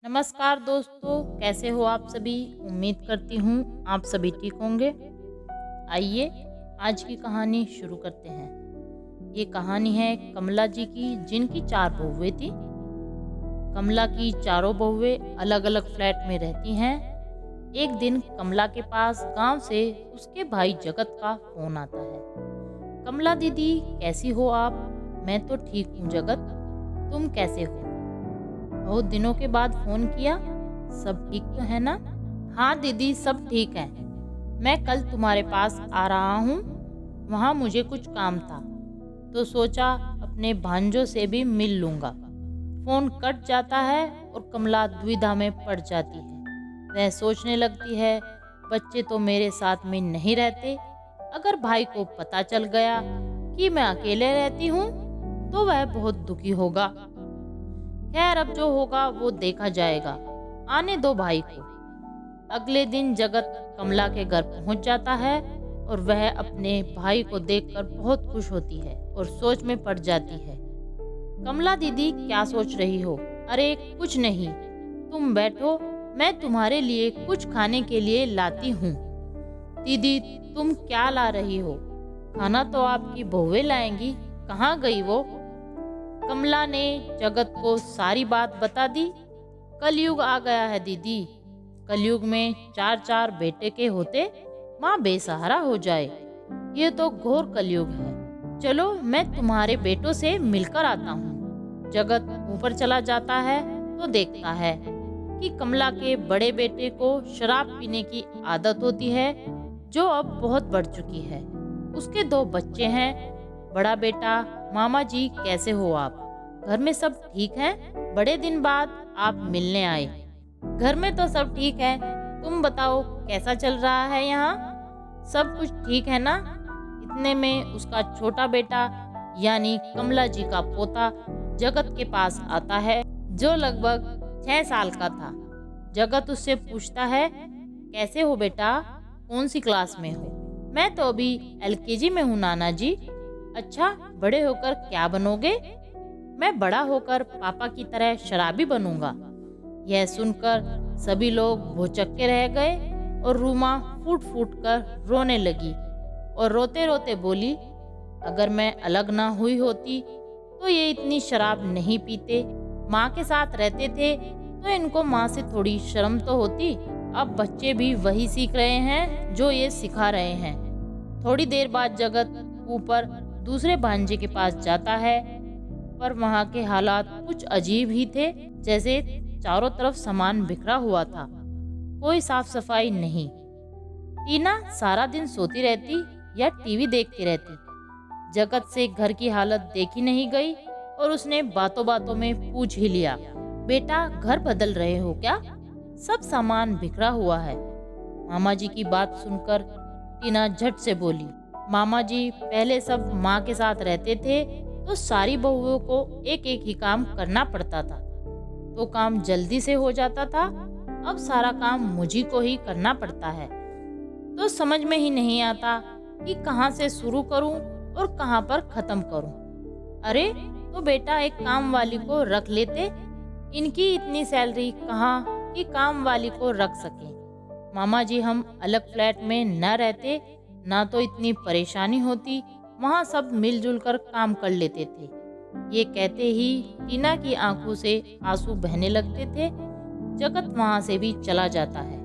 नमस्कार दोस्तों, कैसे हो आप सभी। उम्मीद करती हूँ आप सभी ठीक होंगे। आइए आज की कहानी शुरू करते हैं। ये कहानी है कमला जी की, जिनकी 4 बहुएं थी। कमला की चारों बहुएं अलग अलग फ्लैट में रहती हैं। एक दिन कमला के पास गांव से उसके भाई जगत का फोन आता है। कमला दीदी, कैसी हो आप। मैं तो ठीक हूँ जगत, तुम कैसे हो। बहुत दिनों के बाद फोन किया, सब ठीक तो है ना। हाँ दीदी, सब ठीक है। मैं कल तुम्हारे पास आ रहा हूँ, वहाँ मुझे कुछ काम था तो सोचा अपने भांजों से भी मिल लूँगा। फोन कट जाता है और कमला दुविधा में पड़ जाती है। वह सोचने लगती है, बच्चे तो मेरे साथ में नहीं रहते। अगर भाई को पता चल गया कि मैं अकेले रहती हूँ तो वह बहुत दुखी होगा। खैर, अब जो होगा वो देखा जाएगा, आने दो भाई को। अगले दिन जगत कमला के घर पहुंच जाता है और वह अपने भाई को देखकर बहुत खुश होती है और सोच में पड़ जाती है। कमला दीदी, क्या सोच रही हो। अरे कुछ नहीं, तुम बैठो, मैं तुम्हारे लिए कुछ खाने के लिए लाती हूँ। दीदी, तुम क्या ला रही हो। खाना तो आपकी बहुएं लाएंगी, कहाँ गई वो। कमला ने जगत को सारी बात बता दी। कलयुग आ गया है दीदी। कलयुग में 4 बेटे के होते माँ बेसहारा हो जाए, ये तो घोर कलयुग है। चलो मैं तुम्हारे बेटों से मिलकर आता हूँ। जगत ऊपर चला जाता है तो देखता है कि कमला के बड़े बेटे को शराब पीने की आदत होती है, जो अब बहुत बढ़ चुकी है। उसके 2 बच्चे हैं। बड़ा बेटा, मामा जी कैसे हो आप। घर में सब ठीक है। बड़े दिन बाद आप मिलने आए। घर में तो सब ठीक है, तुम बताओ कैसा चल रहा है यहाँ। सब कुछ ठीक है ना। इतने में उसका छोटा बेटा यानी कमला जी का पोता जगत के पास आता है, जो लगभग 6 साल का था। जगत उससे पूछता है, कैसे हो बेटा, कौन सी क्लास में हो। मैं तो अभी LKG में हूँ नाना जी। अच्छा, बड़े होकर क्या बनोगे। मैं बड़ा होकर पापा की तरह शराबी बनूंगा। यह सुनकर सभी लोग भौचक्के रह गए और रूमा फूट फूट कर रोने लगी और रोते रोते बोली, अगर मैं अलग ना हुई होती तो ये इतनी शराब नहीं पीते। माँ के साथ रहते थे तो इनको माँ से थोड़ी शर्म तो होती। अब बच्चे भी वही सीख रहे हैं जो ये सिखा रहे हैं। थोड़ी देर बाद जगत ऊपर दूसरे भांजे के पास जाता है, पर वहाँ के हालात कुछ अजीब ही थे। जैसे चारों तरफ सामान बिखरा हुआ था, कोई साफ सफाई नहीं। टीना सारा दिन सोती रहती या टीवी देखती रहती। जगत से घर की हालत देखी नहीं गई और उसने बातों बातों में पूछ ही लिया, बेटा घर बदल रहे हो क्या, सब सामान बिखरा हुआ है। मामा जी की बात सुनकर टीना झट से बोली, मामा जी पहले सब माँ के साथ रहते थे तो सारी बहुओं को एक एक ही काम करना पड़ता था, तो काम जल्दी से हो जाता था। अब सारा काम मुझी को ही करना पड़ता है, तो समझ में ही नहीं आता कि कहाँ से शुरू करूं और कहाँ पर खत्म करूं। अरे तो बेटा एक काम वाली को रख लेते, इनकी इतनी सैलरी कहाँ कि काम वाली को रख सके। मामा जी हम अलग फ्लैट में न रहते ना तो इतनी परेशानी होती, वहाँ सब मिलजुल कर काम कर लेते थे। ये कहते ही टीना की आंखों से आंसू बहने लगते थे। जगत वहाँ से भी चला जाता है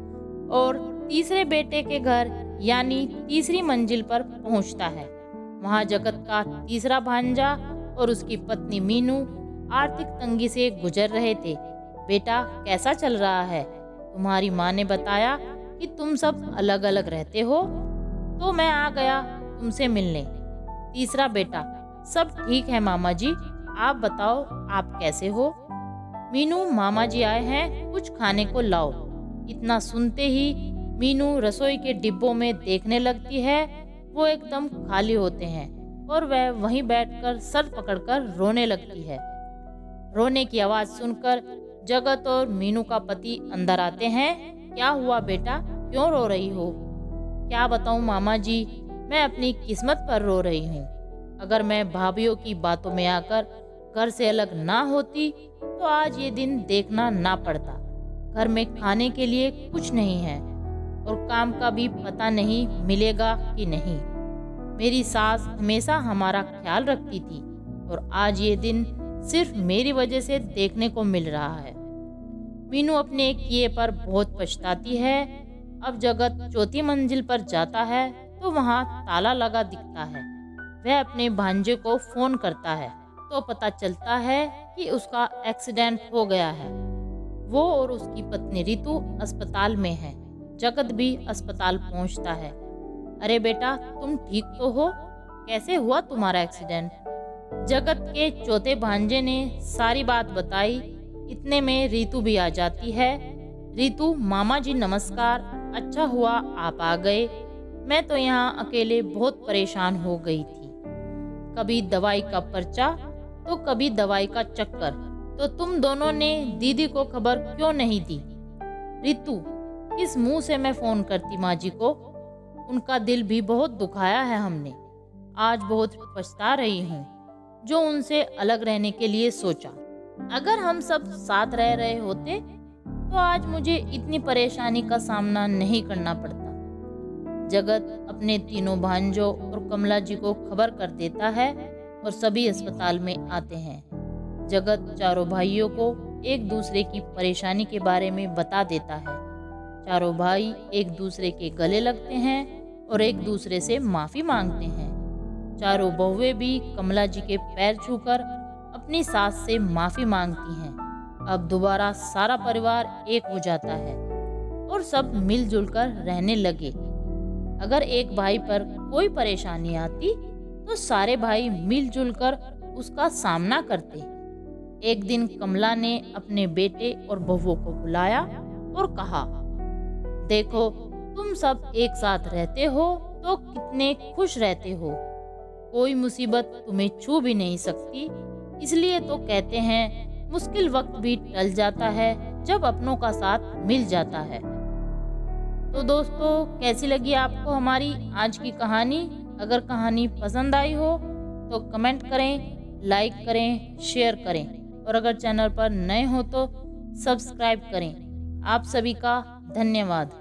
और तीसरे बेटे के घर यानी तीसरी मंजिल पर पहुँचता है। वहाँ जगत का तीसरा भांजा और उसकी पत्नी मीनू आर्थिक तंगी से गुजर रहे थे। बेटा कैसा चल रहा है, तुम्हारी माँ ने बताया कि तुम सब अलग अलग रहते हो, तो मैं आ गया तुमसे मिलने। तीसरा बेटा, सब ठीक है मामा जी, आप बताओ आप कैसे हो। मीनू, मामा जी आए हैं, कुछ खाने को लाओ। इतना सुनते ही मीनू रसोई के डिब्बों में देखने लगती है, वो एकदम खाली होते हैं और वह वहीं बैठकर सर पकड़कर रोने लगती है। रोने की आवाज सुनकर जगत और मीनू का पति अंदर आते हैं। क्या हुआ बेटा, क्यों रो रही हो। क्या बताऊं मामा जी, मैं अपनी किस्मत पर रो रही हूँ। अगर मैं भाभीियों की बातों में आकर घर से अलग ना होती तो आज ये दिन देखना ना पड़ता। घर में खाने के लिए कुछ नहीं है और काम का भी पता नहीं मिलेगा कि नहीं। मेरी सास हमेशा हमारा ख्याल रखती थी और आज ये दिन सिर्फ मेरी वजह से देखने को मिल रहा है। मीनू अपने किए पर बहुत पछताती है। अब जगत चौथी मंजिल पर जाता है तो वहाँ ताला लगा दिखता है। वह अपने भांजे को फोन करता है तो पता चलता है कि उसका एक्सीडेंट हो गया है। वो और उसकी पत्नी रितु अस्पताल में है। जगत भी अस्पताल पहुंचता है। अरे बेटा, तुम ठीक तो हो? कैसे हुआ तुम्हारा एक्सीडेंट? जगत के चौथे भांजे ने सारी बात बताई। इतने में रितु भी आ जाती है। रितु, मामा जी नमस्कार, अच्छा हुआ आप आ गए। मैं तो यहाँ अकेले बहुत परेशान हो गई थी। कभी दवाई का पर्चा तो कभी दवाई का चक्कर। तो तुम दोनों ने दीदी को खबर क्यों नहीं दी? रितु, किस मुंह से मैं फोन करती माँ जी को? उनका दिल भी बहुत दुखाया है हमने। आज बहुत पछता रही हूँ जो उनसे अलग रहने के लिए सोचा। अगर हम सब साथ रह रहे होते तो आज मुझे इतनी परेशानी का सामना नहीं करना पड़ता। जगत अपने तीनों भांजों और कमला जी को खबर कर देता है और सभी अस्पताल में आते हैं। जगत चारों भाइयों को एक दूसरे की परेशानी के बारे में बता देता है। चारों भाई एक दूसरे के गले लगते हैं और एक दूसरे से माफी मांगते हैं। चारों बहुएं भी कमला जी के पैर छूकर अपनी सास से माफी मांगती हैं। अब दोबारा सारा परिवार एक हो जाता है और सब मिलजुल कर रहने लगे। अगर एक भाई पर कोई परेशानी आती तो सारे भाई मिलजुल कर उसका सामना करते। एक दिन कमला ने अपने बेटे और बहुओं को बुलाया और कहा, देखो, तुम सब एक साथ रहते हो तो कितने खुश रहते हो। कोई मुसीबत तुम्हें छू भी नहीं सकती। इसलिए तो कहते हैं मुश्किल वक्त भी टल जाता है जब अपनों का साथ मिल जाता है। तो दोस्तों, कैसी लगी आपको हमारी आज की कहानी? अगर कहानी पसंद आई हो तो कमेंट करें, लाइक करें, शेयर करें और अगर चैनल पर नए हो तो सब्सक्राइब करें। आप सभी का धन्यवाद।